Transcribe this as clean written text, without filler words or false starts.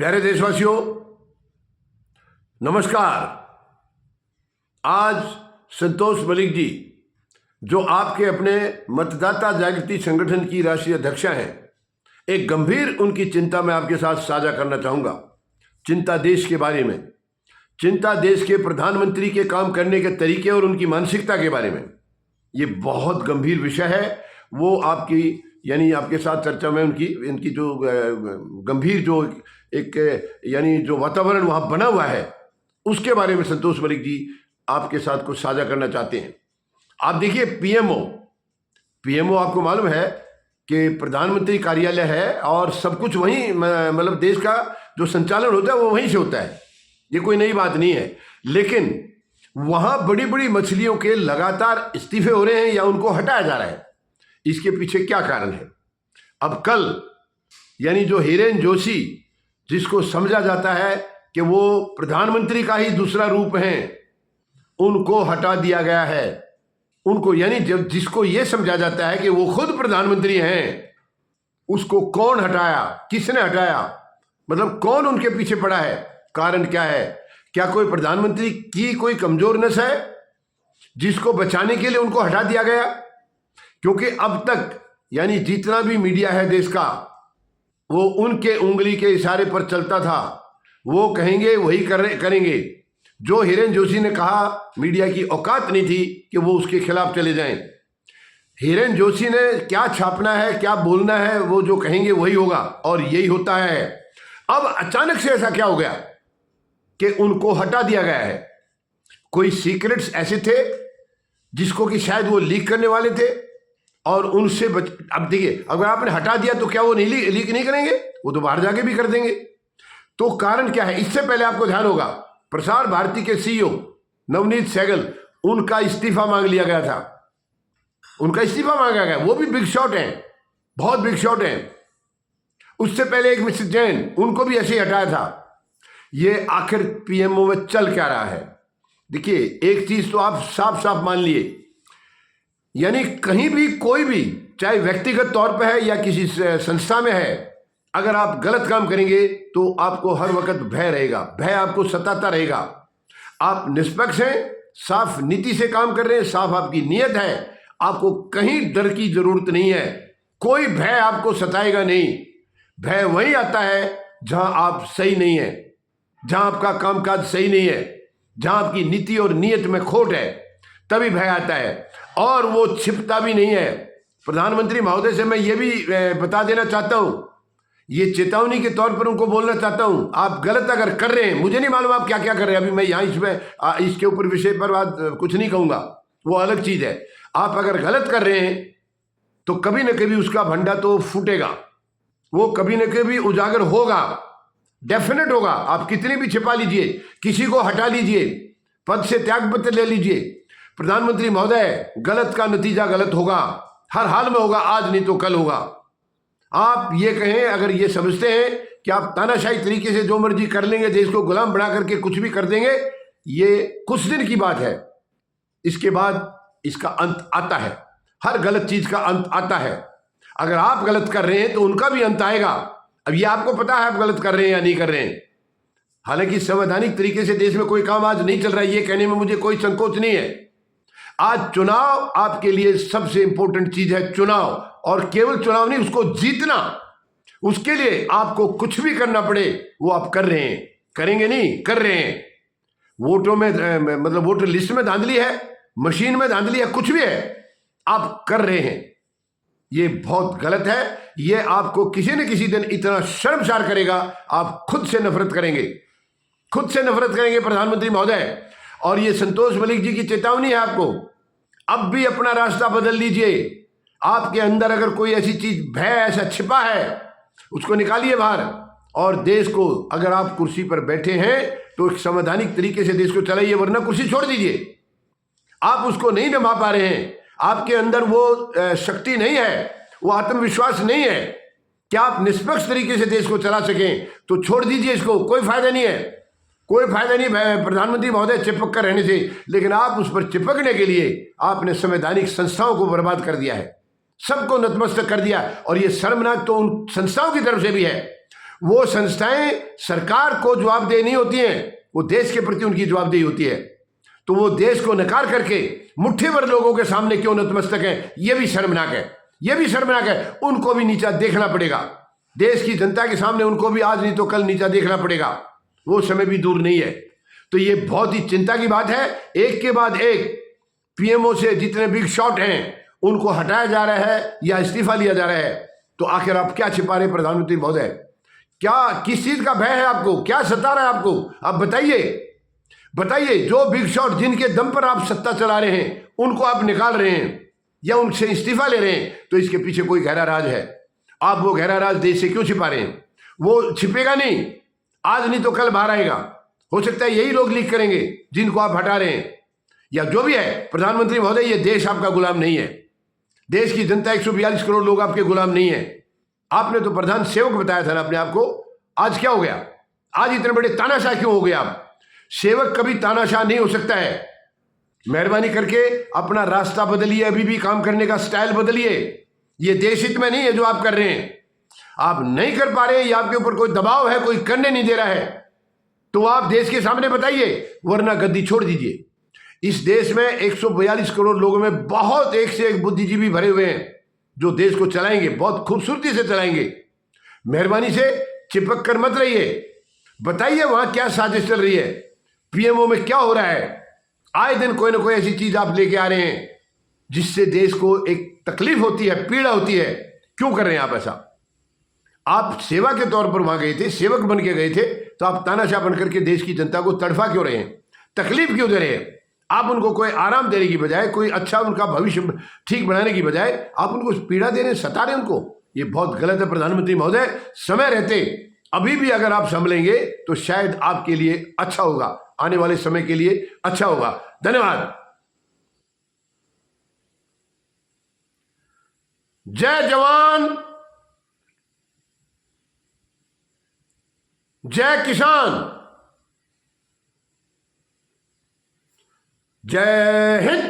प्यारे देशवासियों, नमस्कार। आज संतोष मलिक जी, जो आपके अपने मतदाता जागृति संगठन की राष्ट्रीय अध्यक्षा हैं, एक गंभीर उनकी चिंता मैं आपके साथ साझा करना चाहूँगा। चिंता देश के बारे में, चिंता देश के प्रधानमंत्री के काम करने के तरीके और उनकी मानसिकता के बारे में। ये बहुत गंभीर विषय है। वो आपके साथ चर्चा में इनकी जो गंभीर जो एक जो वातावरण वहाँ बना हुआ है, उसके बारे में संतोष मलिक जी आपके साथ कुछ साझा करना चाहते हैं। आप देखिए, पीएमओ आपको मालूम है कि प्रधानमंत्री कार्यालय है और सब कुछ वहीं, मतलब देश का जो संचालन होता है वो वहीं से होता है। ये कोई नई बात नहीं है। लेकिन वहां बड़ी बड़ी मछलियों के लगातार इस्तीफे हो रहे हैं या उनको हटाया जा रहा है। इसके पीछे क्या कारण है? अब कल जो हिरेन जोशी, जिसको समझा जाता है कि वो प्रधानमंत्री का ही दूसरा रूप है, उनको हटा दिया गया है। उनको जिसको ये समझा जाता है कि वो खुद प्रधानमंत्री हैं, उसको कौन हटाया? किसने हटाया? मतलब कौन उनके पीछे पड़ा है? कारण क्या है? क्या कोई प्रधानमंत्री की कोई कमजोर नस है जिसको बचाने के लिए उनको हटा दिया गया? क्योंकि अब तक जितना भी मीडिया है देश का, वो उनके उंगली के इशारे पर चलता था। वो कहेंगे वही करेंगे। जो हिरेन जोशी ने कहा, मीडिया की औकात नहीं थी कि वो उसके खिलाफ चले जाएं। हिरेन जोशी ने क्या छापना है, क्या बोलना है, वो जो कहेंगे वही होगा, और यही होता है। अब अचानक से ऐसा क्या हो गया कि उनको हटा दिया गया है? कोई सीक्रेट्स ऐसे थे जिसको कि शायद वो लीक करने वाले थे और उनसे अब देखिए, अगर आपने हटा दिया तो क्या वो नहीं लीक नहीं करेंगे? वो तो बाहर जाके भी कर देंगे। तो कारण क्या है? इससे पहले आपको ध्यान होगा, प्रसार भारती के सीईओ नवनीत सहगल, उनका इस्तीफा मांग लिया गया था। उनका इस्तीफा मांगा गया। वो भी बिग शॉट हैं, बहुत बिग शॉट हैं। उससे पहले एक मिस्टर जैन, उनको भी ऐसे ही हटाया था। ये आखिर पीएमओ में चल क्या रहा है? देखिए, एक चीज तो आप साफ साफ मान लिए, कहीं भी कोई भी, चाहे व्यक्तिगत तौर पे है या किसी संस्था में है, अगर आप गलत काम करेंगे तो आपको हर वक्त भय रहेगा, भय आपको सताता रहेगा। आप निष्पक्ष हैं, साफ नीति से काम कर रहे हैं, साफ आपकी नीयत है, आपको कहीं डर की जरूरत नहीं है। कोई भय आपको सताएगा नहीं। भय वही आता है जहां आप सही नहीं है, जहां आपका कामकाज सही नहीं है, जहां आपकी नीति और नीयत में खोट है, तभी भय आता है। और वो छिपता भी नहीं है। प्रधानमंत्री महोदय से मैं ये भी बता देना चाहता हूं, ये चेतावनी के तौर पर उनको बोलना चाहता हूं, आप गलत अगर कर रहे हैं, मुझे नहीं मालूम आप क्या क्या कर रहे हैं, अभी मैं यहाँ इसके ऊपर विषय पर बात कुछ नहीं कहूंगा, वो अलग चीज है। आप अगर गलत कर रहे हैं तो कभी ना कभी उसका भंडा तो फूटेगा, वो कभी ना कभी उजागर होगा, डेफिनेट होगा। आप कितने भी छिपा लीजिए, किसी को हटा लीजिए, पद से त्यागपत्र ले लीजिए, प्रधानमंत्री महोदय, गलत का नतीजा गलत होगा, हर हाल में होगा, आज नहीं तो कल होगा। आप ये कहें, अगर ये समझते हैं कि आप तानाशाही तरीके से जो मर्जी कर लेंगे, देश को गुलाम बना करके कुछ भी कर देंगे, ये कुछ दिन की बात है। इसके बाद इसका अंत आता है। हर गलत चीज का अंत आता है। अगर आप गलत कर रहे हैं तो उनका भी अंत आएगा। अब ये आपको पता है आप गलत कर रहे हैं या नहीं कर रहे हैं। हालांकि संवैधानिक तरीके से देश में कोई काम आज नहीं चल रहा है, ये कहने में मुझे कोई संकोच नहीं है। आज चुनाव आपके लिए सबसे इंपॉर्टेंट चीज है, चुनाव, और केवल चुनाव नहीं, उसको जीतना। उसके लिए आपको कुछ भी करना पड़े वो आप कर रहे हैं। करेंगे नहीं, कर रहे हैं। वोटों में मतलब वोटर लिस्ट में धांधली है, मशीन में धांधली है, कुछ भी है, आप कर रहे हैं। ये बहुत गलत है। ये आपको किसी न किसी दिन इतना शर्मसार करेगा, आप खुद से नफरत करेंगे, खुद से नफरत करेंगे प्रधानमंत्री महोदय। और ये संतोष मलिक जी की चेतावनी है आपको, अब भी अपना रास्ता बदल लीजिए। आपके अंदर अगर कोई ऐसी चीज, भय ऐसा छिपा है, उसको निकालिए बाहर। और देश को, अगर आप कुर्सी पर बैठे हैं तो एक संवैधानिक तरीके से देश को चलाइए, वरना कुर्सी छोड़ दीजिए। आप उसको नहीं निभा पा रहे हैं, आपके अंदर वो शक्ति नहीं है, वो आत्मविश्वास नहीं है कि आप निष्पक्ष तरीके से देश को चला सकें, तो छोड़ दीजिए इसको। कोई फायदा नहीं है, कोई फायदा नहीं प्रधानमंत्री महोदय चिपक कर रहने से। लेकिन आप उस पर चिपकने के लिए आपने संवैधानिक संस्थाओं को बर्बाद कर दिया है, सबको नतमस्तक कर दिया। और ये शर्मनाक तो उन संस्थाओं की तरफ से भी है, वो संस्थाएं सरकार को जवाबदेह नहीं होती हैं, वो देश के प्रति उनकी जवाबदेही होती है। तो वो देश को नकार करके मुट्ठी भर लोगों के सामने क्यों नतमस्तक है, ये भी शर्मनाक है, ये भी शर्मनाक है। उनको भी नीचा देखना पड़ेगा, देश की जनता के सामने उनको भी आज नहीं तो कल नीचा देखना पड़ेगा, वो समय भी दूर नहीं है। तो ये बहुत ही चिंता की बात है। एक के बाद एक पीएमओ से जितने बिग शॉट हैं उनको हटाया जा रहा है या इस्तीफा लिया जा रहा है। तो आखिर आप क्या छिपा रहे प्रधानमंत्री महोदय? क्या किस चीज का भय है आपको? क्या सता रहा है आपको? आप बताइए, बताइए। जो बिग शॉट जिनके दम पर आप सत्ता चला रहे हैं उनको आप निकाल रहे हैं या उनसे इस्तीफा ले रहे हैं, तो इसके पीछे कोई गहरा राज है। आप वो गहरा राज देश से क्यों छिपा रहे हैं? वो छिपेगा नहीं, आज नहीं तो कल बाहर आएगा। हो सकता है यही लोग लीक करेंगे जिनको आप हटा रहे हैं, या जो भी है। प्रधानमंत्री महोदय, ये देश आपका गुलाम नहीं है, देश की जनता 142 करोड़ लोग आपके गुलाम नहीं है। आपने तो प्रधान सेवक बताया था ना अपने आप को, आज क्या हो गया? आज इतने बड़े तानाशाह क्यों हो गए आप? सेवक कभी तानाशाह नहीं हो सकता है। मेहरबानी करके अपना रास्ता बदलिए, अभी भी काम करने का स्टाइल बदलिए। ये देश हित में नहीं है जो आप कर रहे हैं। आप नहीं कर पा रहे हैं या आपके ऊपर कोई दबाव है, कोई करने नहीं दे रहा है, तो आप देश के सामने बताइए, वरना गद्दी छोड़ दीजिए। इस देश में 142 करोड़ लोगों में बहुत एक से एक बुद्धिजीवी भरे हुए हैं जो देश को चलाएंगे, बहुत खूबसूरती से चलाएंगे। मेहरबानी से चिपक कर मत रहिए, बताइए वहां क्या साजिश चल रही है, पीएमओ में क्या हो रहा है। आए दिन कोई ना कोई ऐसी चीज आप लेके आ रहे हैं जिससे देश को एक तकलीफ होती है, पीड़ा होती है। क्यों कर रहे हैं आप ऐसा? आप सेवा के तौर पर वहां गए थे, सेवक बन के गए थे, तो आप तानाशाह बनकर के देश की जनता को तड़फा क्यों रहे हैं, तकलीफ क्यों दे रहे हैं? आप उनको कोई आराम देने की बजाय, कोई अच्छा उनका भविष्य ठीक बनाने की बजाय आप उनको पीड़ा दे रहे हैं, सता रहे हैं उनको। ये बहुत गलत है प्रधानमंत्री महोदय। समय रहते अभी भी अगर आप संभलेंगे तो शायद आपके लिए अच्छा होगा, आने वाले समय के लिए अच्छा होगा। धन्यवाद। जय जवान, जय किसान, जय हिंद।